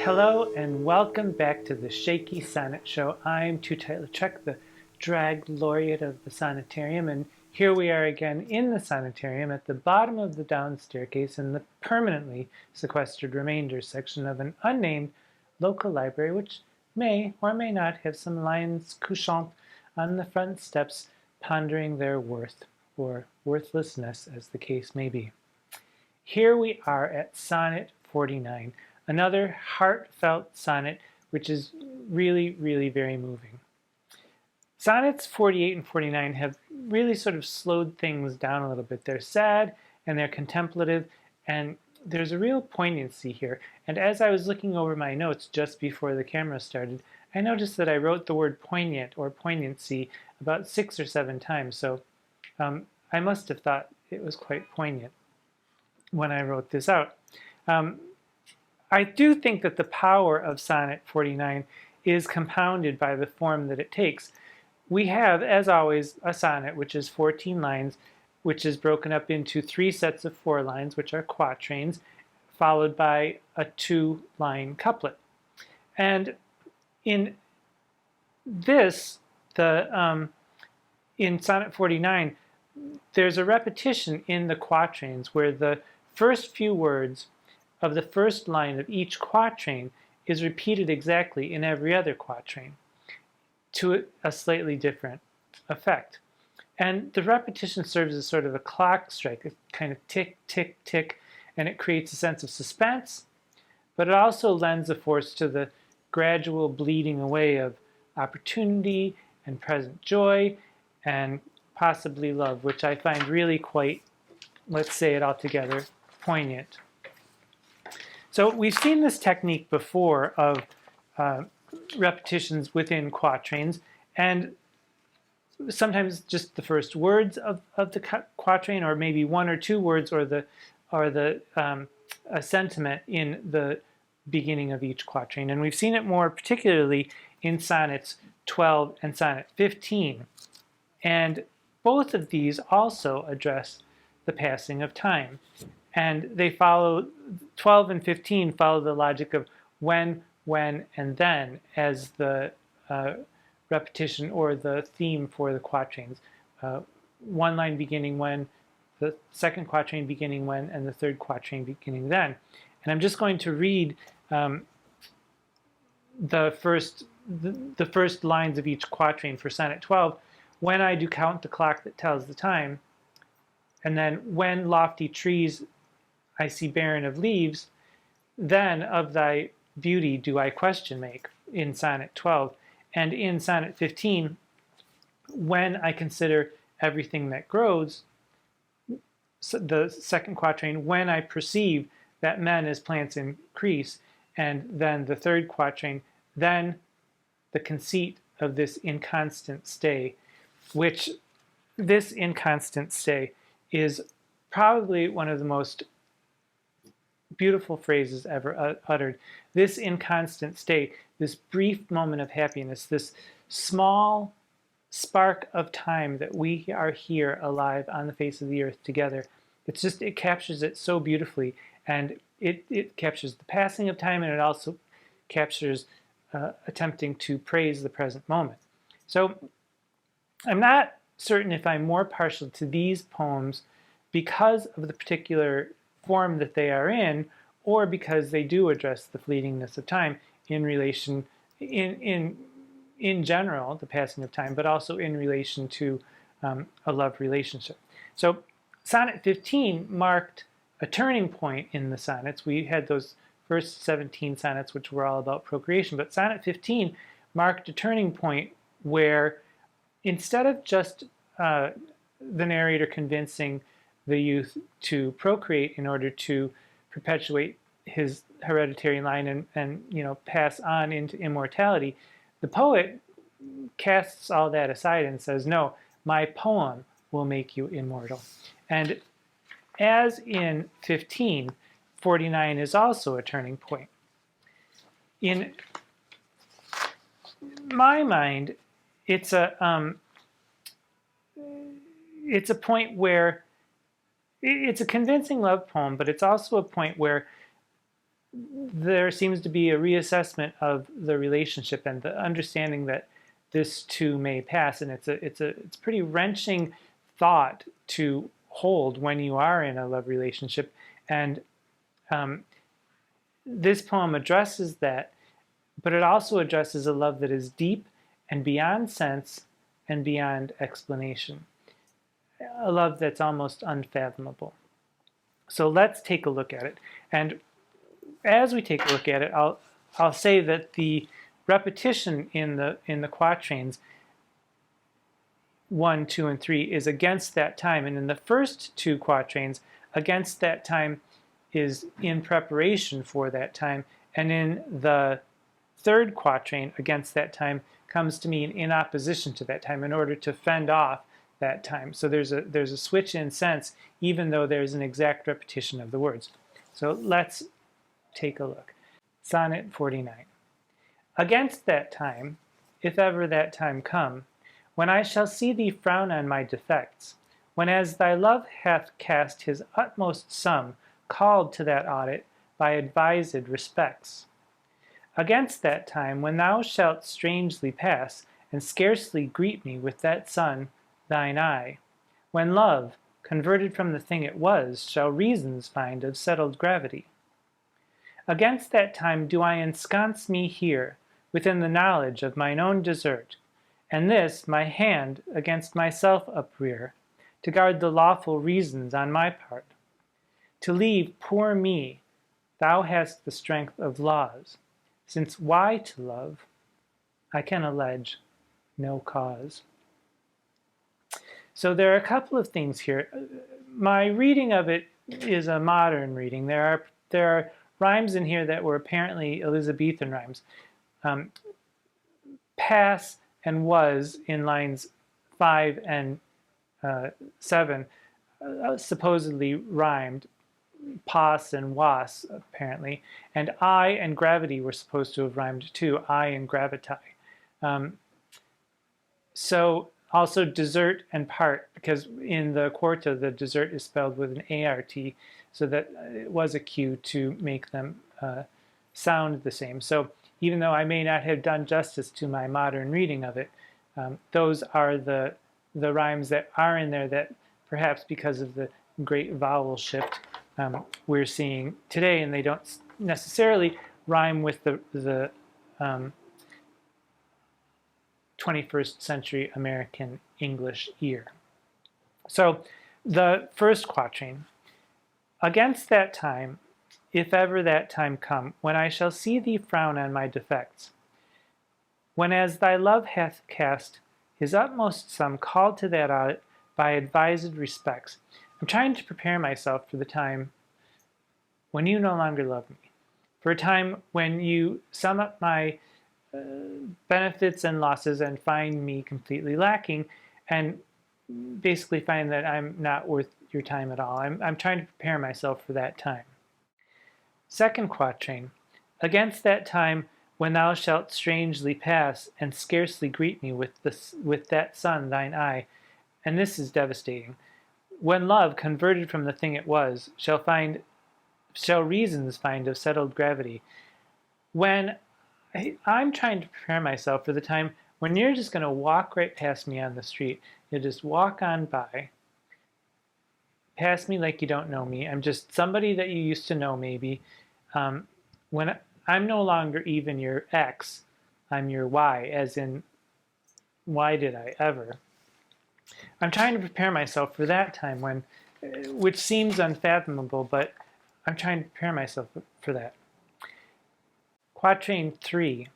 Hello and welcome back to the Shakey Sonnet Show. I'm Tootight Lautrec, the drag laureate of the Sonnetarium, and here we are again in the Sonnetarium at the bottom of the down staircase in the permanently sequestered remainders section of an unnamed local library, which may or may not have some lions couchant on the front steps pondering their worth, or worthlessness as the case may be. Here we are at Sonnet 49. Another heartfelt sonnet, which is really, really very moving. Sonnets 48 and 49 have really sort of slowed things down a little bit. They're sad and they're contemplative, and there's a real poignancy here. And as I was looking over my notes just before the camera started, I noticed that I wrote the word poignant or poignancy about 6 or 7 times. So I must have thought it was quite poignant when I wrote this out. I do think that the power of Sonnet 49 is compounded by the form that it takes. We have, as always, a sonnet, which is 14 lines, which is broken up into 3 sets of 4 lines, which are quatrains, followed by a 2-line couplet. And in this, in Sonnet 49, there's a repetition in the quatrains where the first few words of the first line of each quatrain is repeated exactly in every other quatrain to a slightly different effect. And the repetition serves as sort of a clock strike, a kind of tick, tick, tick, and it creates a sense of suspense, but it also lends a force to the gradual bleeding away of opportunity and present joy and possibly love, which I find really quite, let's say it all together, poignant. So we've seen this technique before of repetitions within quatrains, and sometimes just the first words of the quatrain, or maybe 1 or 2 words, or a sentiment in the beginning of each quatrain. And we've seen it more particularly in Sonnets 12 and Sonnet 15. And both of these also address the passing of time. And they follow, 12 and 15 follow the logic of when, and then as the repetition or the theme for the quatrains. 1 line beginning when, the second quatrain beginning when, and the third quatrain beginning then. And I'm just going to read the first lines of each quatrain for Sonnet 12. When I do count the clock that tells the time, and then when lofty trees I see barren of leaves, then of thy beauty do I question make, in Sonnet 12. And in Sonnet 15, when I consider everything that grows, the second quatrain, when I perceive that men as plants increase, and then the third quatrain, then the conceit of this inconstant stay, which this inconstant stay is probably one of the most beautiful phrases ever uttered. This inconstant state, this brief moment of happiness, this small spark of time that we are here alive on the face of the earth together. It captures it so beautifully, and it captures the passing of time, and it also captures attempting to praise the present moment. So I'm not certain if I'm more partial to these poems because of the particular form that they are in, or because they do address the fleetingness of time in relation, in general, the passing of time, but also in relation to a love relationship. So Sonnet 15 marked a turning point in the sonnets. We had those first 17 sonnets which were all about procreation, but Sonnet 15 marked a turning point where instead of just the narrator convincing the youth to procreate in order to perpetuate his hereditary line and pass on into immortality, the poet casts all that aside and says, no, my poem will make you immortal. And as in 15, 49 is also a turning point. In my mind, it's a point where it's a convincing love poem, but it's also a point where there seems to be a reassessment of the relationship and the understanding that this too may pass. And it's pretty wrenching thought to hold when you are in a love relationship. And this poem addresses that, but it also addresses a love that is deep and beyond sense and beyond explanation. A love that's almost unfathomable. So let's take a look at it. And as we take a look at it, I'll say that the repetition in the quatrains 1, 2, and 3 is against that time. And in the first two quatrains, against that time is in preparation for that time. And in the third quatrain, against that time, comes to mean in opposition to that time, in order to fend off that time. So there's a switch in sense, even though there's an exact repetition of the words. So let's take a look. Sonnet 49. Against that time, if ever that time come, when I shall see thee frown on my defects, when as thy love hath cast his utmost sum, called to that audit by advised respects. Against that time, when thou shalt strangely pass, and scarcely greet me with that sun, thine eye, when love, converted from the thing it was, shall reasons find of settled gravity. Against that time do I ensconce me here, within the knowledge of mine own desert, and this my hand against myself uprear, to guard the lawful reasons on my part. To leave poor me, thou hast the strength of laws, since why to love, I can allege no cause. So there are a couple of things here. My reading of it is a modern reading. There are rhymes in here that were apparently Elizabethan rhymes. Pass and was in lines 5 and 7 supposedly rhymed. Pos and was, apparently. And I and gravity were supposed to have rhymed too. I and gravitae. So also desert and part, because in the quarto the desert is spelled with an ART, so that it was a cue to make them sound the same. So even though I may not have done justice to my modern reading of it, those are the rhymes that are in there that perhaps because of the great vowel shift we're seeing today, and they don't necessarily rhyme with the 21st century American English ear. So the first quatrain. Against that time, if ever that time come, when I shall see thee frown on my defects, when as thy love hath cast his utmost sum, called to that audit by advised respects. I'm trying to prepare myself for the time when you no longer love me, for a time when you sum up my benefits and losses and find me completely lacking, and basically find that I'm not worth your time at all. I'm trying to prepare myself for that time. Second quatrain. Against that time when thou shalt strangely pass, and scarcely greet me with that sun, thine eye. And this is devastating. When love, converted from the thing it was, shall reasons find of settled gravity. When I'm trying to prepare myself for the time when you're just going to walk right past me on the street. You'll just walk on by, pass me like you don't know me. I'm just somebody that you used to know maybe. When I'm no longer even your X, I'm your Y, as in, why did I ever? I'm trying to prepare myself for that time when, which seems unfathomable, but I'm trying to prepare myself for that. Quatrain 3.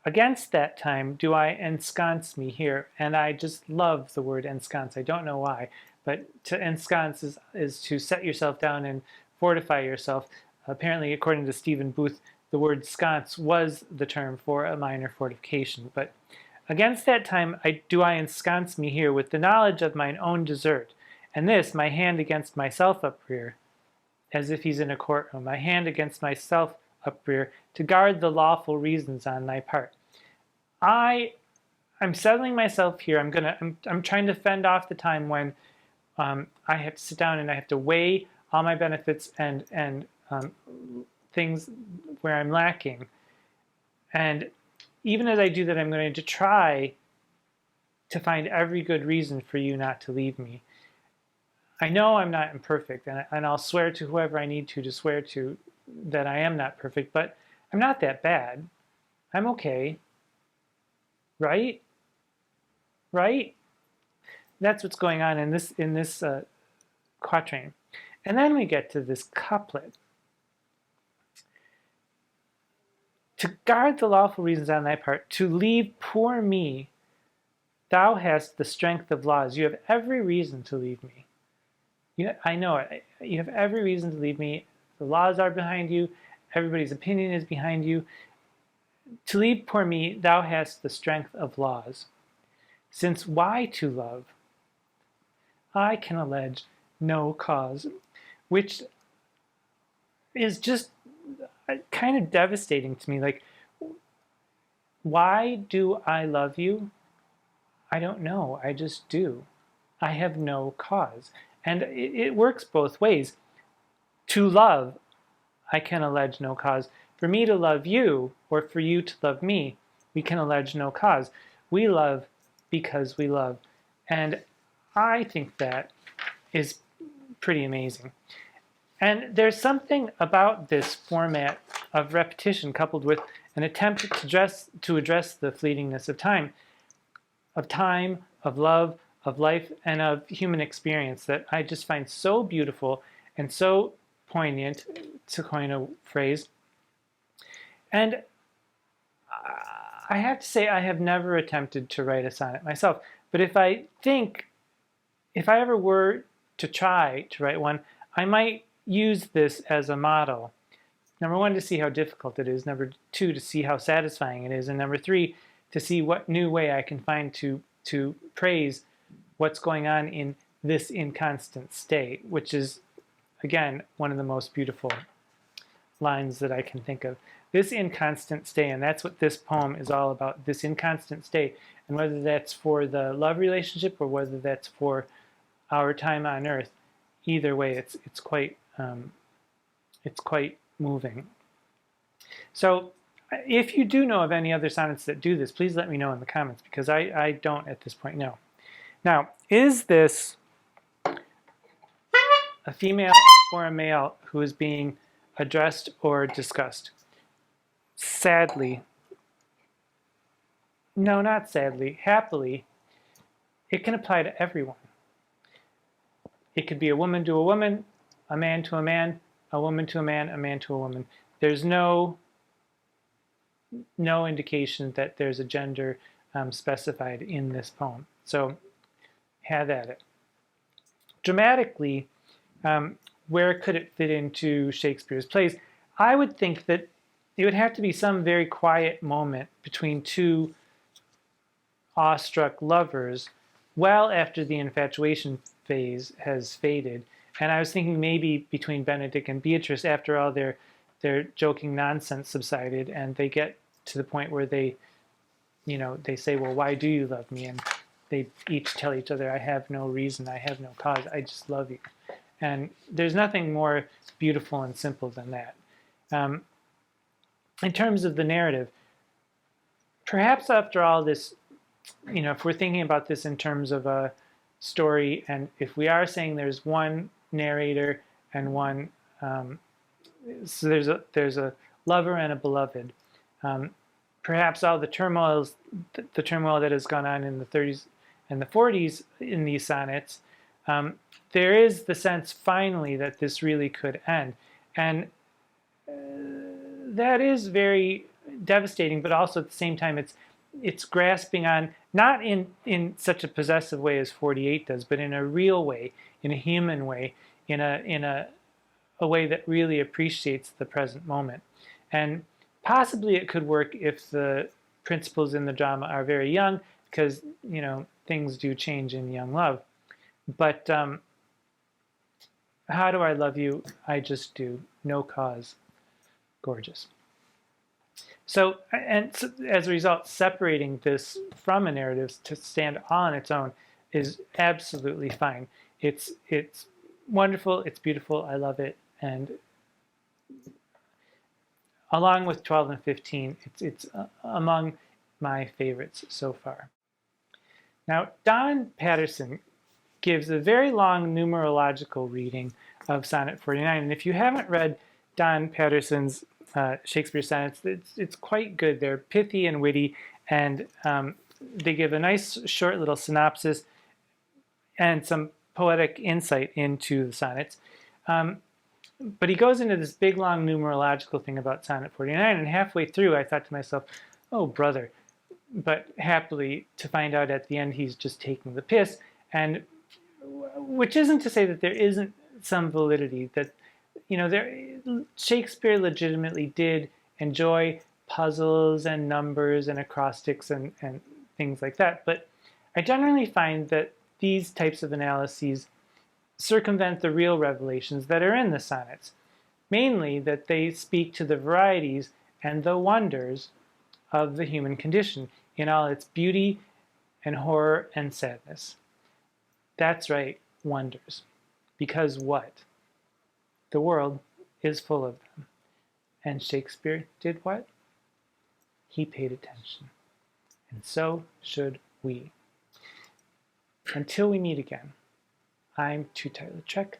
Against that time do I ensconce me here, and I just love the word ensconce. I don't know why, but to ensconce is to set yourself down and fortify yourself. Apparently, according to Stephen Booth, the word sconce was the term for a minor fortification. But against that time do I ensconce me here with the knowledge of mine own desert, and this my hand against myself uprear, as if he's in a courtroom, my hand against myself uprear, to guard the lawful reasons on thy part. I'm settling myself here. I'm trying to fend off the time when I have to sit down and I have to weigh all my benefits and things where I'm lacking. And even as I do that, I'm going to try to find every good reason for you not to leave me. I know I'm not imperfect, and I'll swear to whoever I need to swear to that I am not perfect, but I'm not that bad. I'm okay. Right? Right? That's what's going on in this quatrain. And then we get to this couplet. To guard the lawful reasons on thy part, to leave poor me, thou hast the strength of laws. You have every reason to leave me. I know it. You have every reason to leave me. The laws are behind you. Everybody's opinion is behind you. To leave poor me, thou hast the strength of laws. Since why to love? I can allege no cause, which is just kind of devastating to me. Like, why do I love you? I don't know. I just do. I have no cause. And it works both ways. To love, I can allege no cause. For me to love you, or for you to love me, we can allege no cause. We love because we love. And I think that is pretty amazing. And there's something about this format of repetition coupled with an attempt to address the fleetingness of time, of love, of life, and of human experience that I just find so beautiful and so poignant, to coin a phrase. And I have to say, I have never attempted to write a sonnet myself. But if I ever were to try to write one, I might use this as a model. Number one, to see how difficult it is. Number two, to see how satisfying it is. And number three, to see what new way I can find to praise what's going on in this inconstant state, which is, again, one of the most beautiful lines that I can think of. This inconstant state, and that's what this poem is all about, this inconstant state. And whether that's for the love relationship or whether that's for our time on earth, either way, it's quite moving. So if you do know of any other sonnets that do this, please let me know in the comments, because I don't at this point know. Now, is this a female or a male who is being addressed or discussed? Sadly, no, not sadly, happily, it can apply to everyone. It could be a woman to a woman, a man to a man, a woman to a man, a man to a woman. There's no indication that there's a gender specified in this poem. So have at it. Dramatically, where could it fit into Shakespeare's plays? I would think that it would have to be some very quiet moment between two awestruck lovers well after the infatuation phase has faded. And I was thinking maybe between Benedict and Beatrice, after all their joking nonsense subsided, and they get to the point where they say, well, why do you love me? And they each tell each other, I have no reason, I have no cause, I just love you. And there's nothing more beautiful and simple than that. In terms of the narrative, perhaps after all this, if we're thinking about this in terms of a story, and if we are saying there's one narrator and one, so there's a lover and a beloved, perhaps all the turmoil that has gone on in the 30s and the 40s in these sonnets, there is the sense finally that this really could end. And that is very devastating, but also at the same time it's grasping on, not in such a possessive way as 48 does, but in a real way, in a human way, in a way that really appreciates the present moment. And possibly it could work if the principals in the drama are very young, because things do change in young love. But how do I love you? I just do. No cause. Gorgeous. So as a result, separating this from a narrative to stand on its own is absolutely fine. It's wonderful. It's beautiful. I love it. And along with 12 and 15, it's among my favorites so far. Now, Don Patterson gives a very long numerological reading of Sonnet 49. And if you haven't read Don Patterson's Shakespeare Sonnets, it's quite good. They're pithy and witty, and they give a nice short little synopsis and some poetic insight into the sonnets. But he goes into this big, long numerological thing about Sonnet 49, and halfway through I thought to myself, oh, brother. But happily, to find out at the end he's just taking the piss, and which isn't to say that there isn't some validity, that Shakespeare legitimately did enjoy puzzles and numbers and acrostics and things like that. But I generally find that these types of analyses circumvent the real revelations that are in the sonnets, mainly that they speak to the varieties and the wonders of the human condition in all its beauty and horror and sadness. That's right, wonders. Because what? The world is full of them. And Shakespeare did what? He paid attention. And so should we. Until we meet again, I'm Tootight Lautrec.